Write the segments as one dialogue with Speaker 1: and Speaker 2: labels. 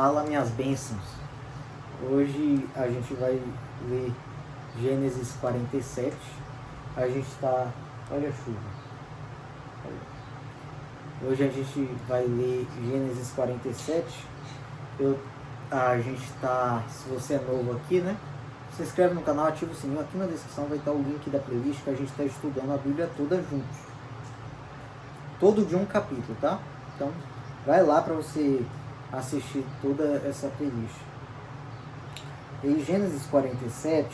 Speaker 1: Fala minhas bênçãos. Hoje a gente vai ler Gênesis 47. A gente está... Olha a chuva. Hoje a gente vai ler Gênesis 47. A gente está... Se você é novo aqui, né? Se inscreve no canal, ativa o sininho. Aqui na descrição vai estar o link da playlist que a gente está estudando a Bíblia toda juntos. Todo de um capítulo, tá? Então, vai lá para você assistir toda essa playlist. Em Gênesis 47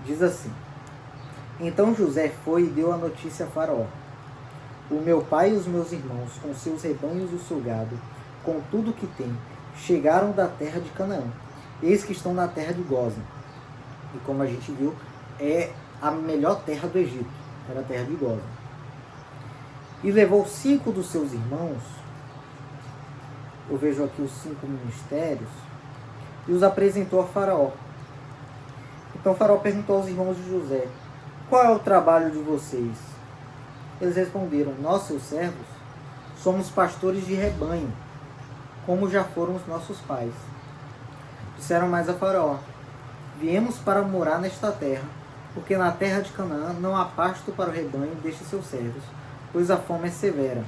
Speaker 1: diz assim: Então José foi e deu a notícia a Faraó: O meu pai e os meus irmãos, com seus rebanhos e o seu gado, com tudo o que tem, chegaram da terra de Canaã. Eis que estão na terra de Gósen. E como a gente viu, é a melhor terra do Egito. Era a terra de Gósen. E levou 5 dos seus irmãos. Eu vejo aqui os 5 ministérios. E os apresentou a Faraó. Então Faraó perguntou aos irmãos de José: Qual é o trabalho de vocês? Eles responderam: Nós, seus servos, somos pastores de rebanho, como já foram os nossos pais. Disseram mais a Faraó: Viemos para morar nesta terra, porque na terra de Canaã não há pasto para o rebanho destes seus servos, pois a fome é severa.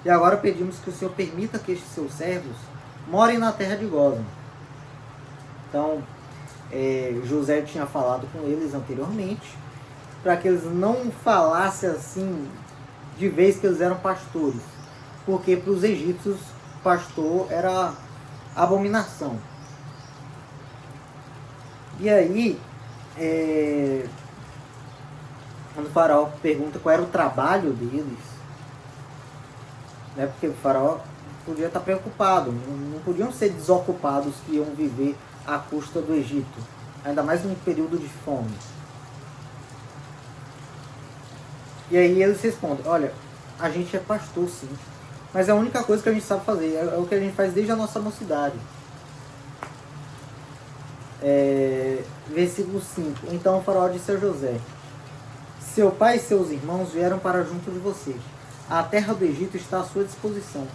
Speaker 1: E agora pedimos que o Senhor permita que estes seus servos morem na terra de Gósen. Então, José tinha falado com eles anteriormente, para que eles não falassem assim, de vez que eles eram pastores. Porque para os egípcios, pastor era abominação. E aí, quando o faraó pergunta qual era o trabalho deles, né, porque o faraó podia estar preocupado, não podiam ser desocupados que iam viver à custa do Egito, ainda mais num período de fome. E aí eles respondem: olha, a gente é pastor sim, mas é a única coisa que a gente sabe fazer, é o que a gente faz desde a nossa mocidade. Versículo 5: Então o faraó disse a José: Seu pai e seus irmãos vieram para junto de você. A terra do Egito está à sua disposição.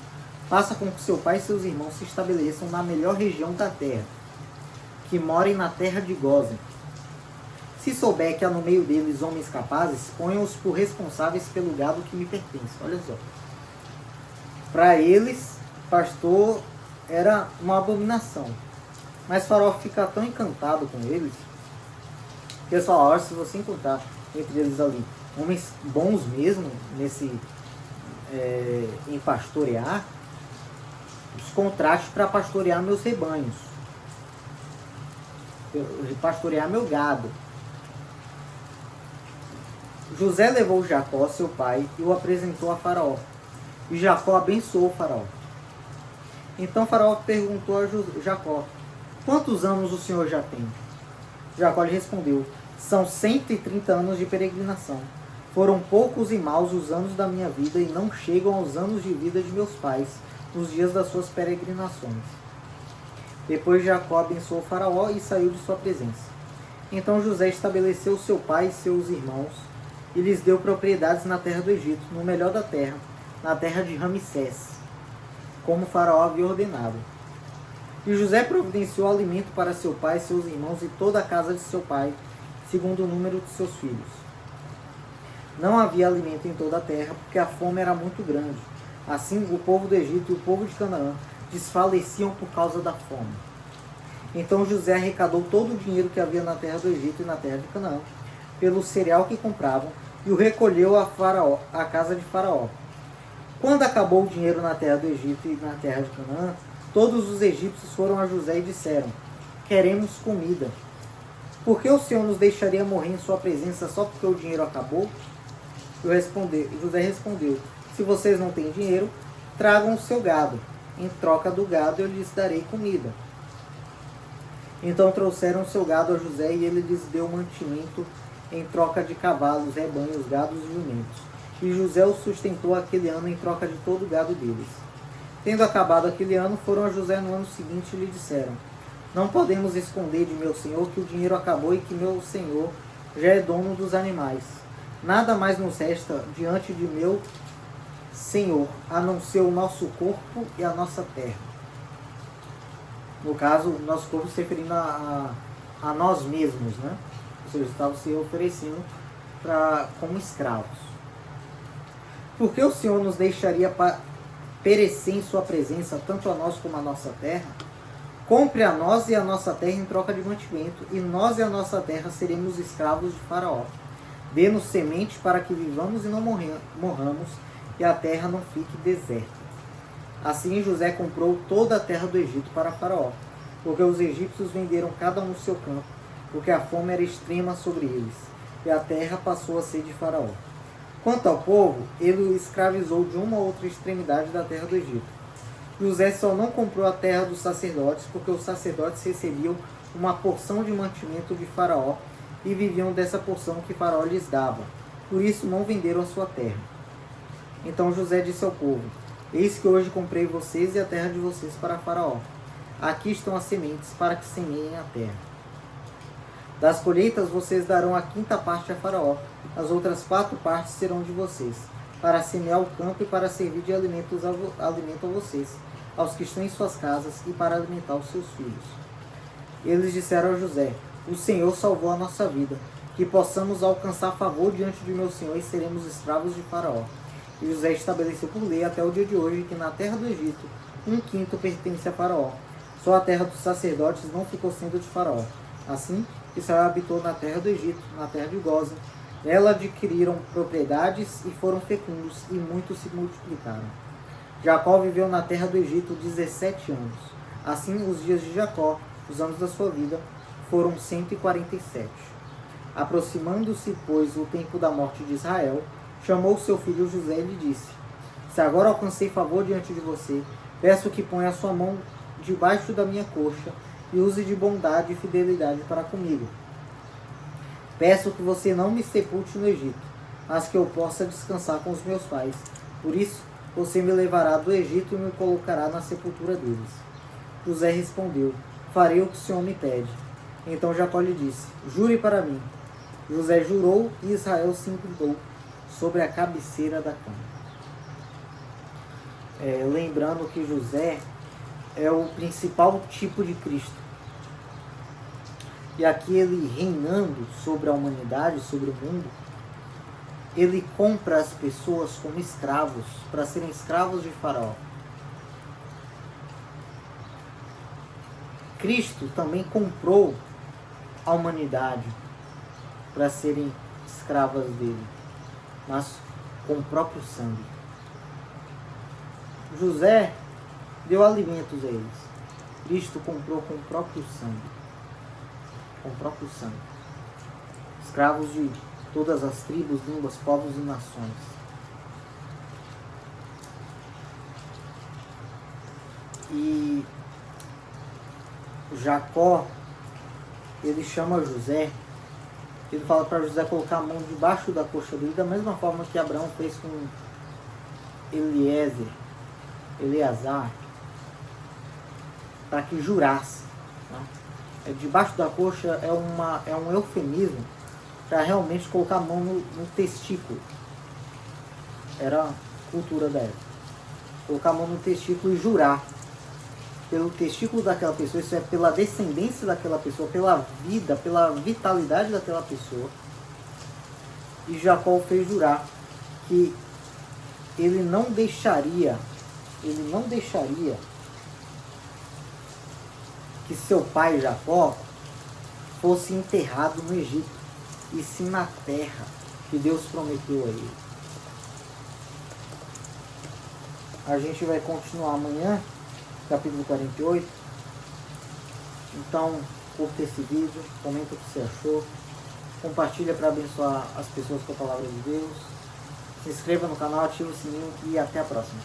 Speaker 1: Faça com que seu pai e seus irmãos se estabeleçam na melhor região da terra, que morem na terra de Gósen. Se souber que há no meio deles homens capazes, ponham-os por responsáveis pelo gado que me pertence. Olha só. Para eles, pastor era uma abominação. Mas Faraó fica tão encantado com eles, que eles falam: se você encontrar entre eles ali homens bons mesmo, em pastorear, os contraste para pastorear meus rebanhos, pastorear meu gado. José levou Jacó, seu pai, e o apresentou a Faraó. E Jacó abençoou o Faraó. Então Faraó perguntou a Jacó: Quantos anos o senhor já tem? Jacó lhe respondeu: São 130 anos de peregrinação. Foram poucos e maus os anos da minha vida e não chegam aos anos de vida de meus pais nos dias das suas peregrinações. Depois Jacó abençoou o Faraó e saiu de sua presença. Então José estabeleceu seu pai e seus irmãos e lhes deu propriedades na terra do Egito, no melhor da terra, na terra de Ramsés, como o Faraó havia ordenado. E José providenciou alimento para seu pai, seus irmãos e toda a casa de seu pai, segundo o número de seus filhos. Não havia alimento em toda a terra, porque a fome era muito grande. Assim, o povo do Egito e o povo de Canaã desfaleciam por causa da fome. Então José arrecadou todo o dinheiro que havia na terra do Egito e na terra de Canaã, pelo cereal que compravam, e o recolheu à casa de Faraó. Quando acabou o dinheiro na terra do Egito e na terra de Canaã, todos os egípcios foram a José e disseram: Queremos comida. Por que o Senhor nos deixaria morrer em sua presença só porque o dinheiro acabou? José respondeu: Se vocês não têm dinheiro, tragam o seu gado. Em troca do gado eu lhes darei comida. Então trouxeram o seu gado a José e ele lhes deu mantimento em troca de cavalos, rebanhos, gados e jumentos. E José os sustentou aquele ano em troca de todo o gado deles. Tendo acabado aquele ano, foram a José no ano seguinte e lhe disseram: Não podemos esconder de meu senhor que o dinheiro acabou e que meu senhor já é dono dos animais. Nada mais nos resta diante de meu Senhor, a não ser o nosso corpo e a nossa terra. No caso, o nosso corpo se referindo a nós mesmos, né? Ou seja, estavam se oferecendo como escravos. Por que o Senhor nos deixaria perecer em sua presença, tanto a nós como a nossa terra? Compre a nós e a nossa terra em troca de mantimento, e nós e a nossa terra seremos escravos de Faraó. Dê-nos semente para que vivamos e não morramos, e a terra não fique deserta. Assim José comprou toda a terra do Egito para Faraó, porque os egípcios venderam cada um o seu campo, porque a fome era extrema sobre eles, e a terra passou a ser de Faraó. Quanto ao povo, ele o escravizou de uma ou outra extremidade da terra do Egito. José só não comprou a terra dos sacerdotes, porque os sacerdotes recebiam uma porção de mantimento de Faraó e viviam dessa porção que Faraó lhes dava. Por isso não venderam a sua terra. Então José disse ao povo: Eis que hoje comprei vocês e a terra de vocês para Faraó. Aqui estão as sementes para que semeiem a terra. Das colheitas vocês darão a 5ª parte a Faraó, as outras 4 partes serão de vocês, para semear o campo e para servir de alimento a vocês, aos que estão em suas casas, e para alimentar os seus filhos. Eles disseram a José: O Senhor salvou a nossa vida, que possamos alcançar favor diante de meu Senhor e seremos escravos de Faraó. E José estabeleceu por lei até o dia de hoje que na terra do Egito 1/5 pertence a Faraó. Só a terra dos sacerdotes não ficou sendo de Faraó. Assim, Israel habitou na terra do Egito, na terra de Gósen. Nela adquiriram propriedades e foram fecundos, e muitos se multiplicaram. Jacó viveu na terra do Egito 17 anos. Assim, os dias de Jacó, os anos da sua vida, foram 147. Aproximando-se, pois, o tempo da morte de Israel, chamou seu filho José e lhe disse: Se agora alcancei favor diante de você, peço que ponha a sua mão debaixo da minha coxa e use de bondade e fidelidade para comigo. Peço que você não me sepulte no Egito, mas que eu possa descansar com os meus pais. Por isso, você me levará do Egito e me colocará na sepultura deles. José respondeu: Farei o que o Senhor me pede. Então Jacó lhe disse: Jure para mim. José jurou e Israel se inclinou sobre a cabeceira da cama. Lembrando que José é o principal tipo de Cristo. E aqui ele reinando sobre a humanidade, sobre o mundo, ele compra as pessoas como escravos, para serem escravos de Faraó. Cristo também comprou a humanidade para serem escravas dele, mas com o próprio sangue. José deu alimentos a eles. Cristo comprou com o próprio sangue. Com o próprio sangue. Escravos de todas as tribos, línguas, povos e nações. E Jacó, ele chama José, ele fala para José colocar a mão debaixo da coxa dele, da mesma forma que Abraão fez com Eleazar, para que jurasse. Né? Debaixo da coxa é um eufemismo para realmente colocar a mão no testículo. Era a cultura da época. Colocar a mão no testículo e jurar pelo testículo daquela pessoa, isso é, pela descendência daquela pessoa, pela vida, pela vitalidade daquela pessoa. E Jacó fez jurar que ele não deixaria que seu pai Jacó fosse enterrado no Egito, e sim na terra que Deus prometeu a ele. A gente vai continuar amanhã, capítulo 48. Então, curta esse vídeo, comenta o que você achou, compartilha para abençoar as pessoas com a palavra de Deus, se inscreva no canal, ative o sininho e até a próxima.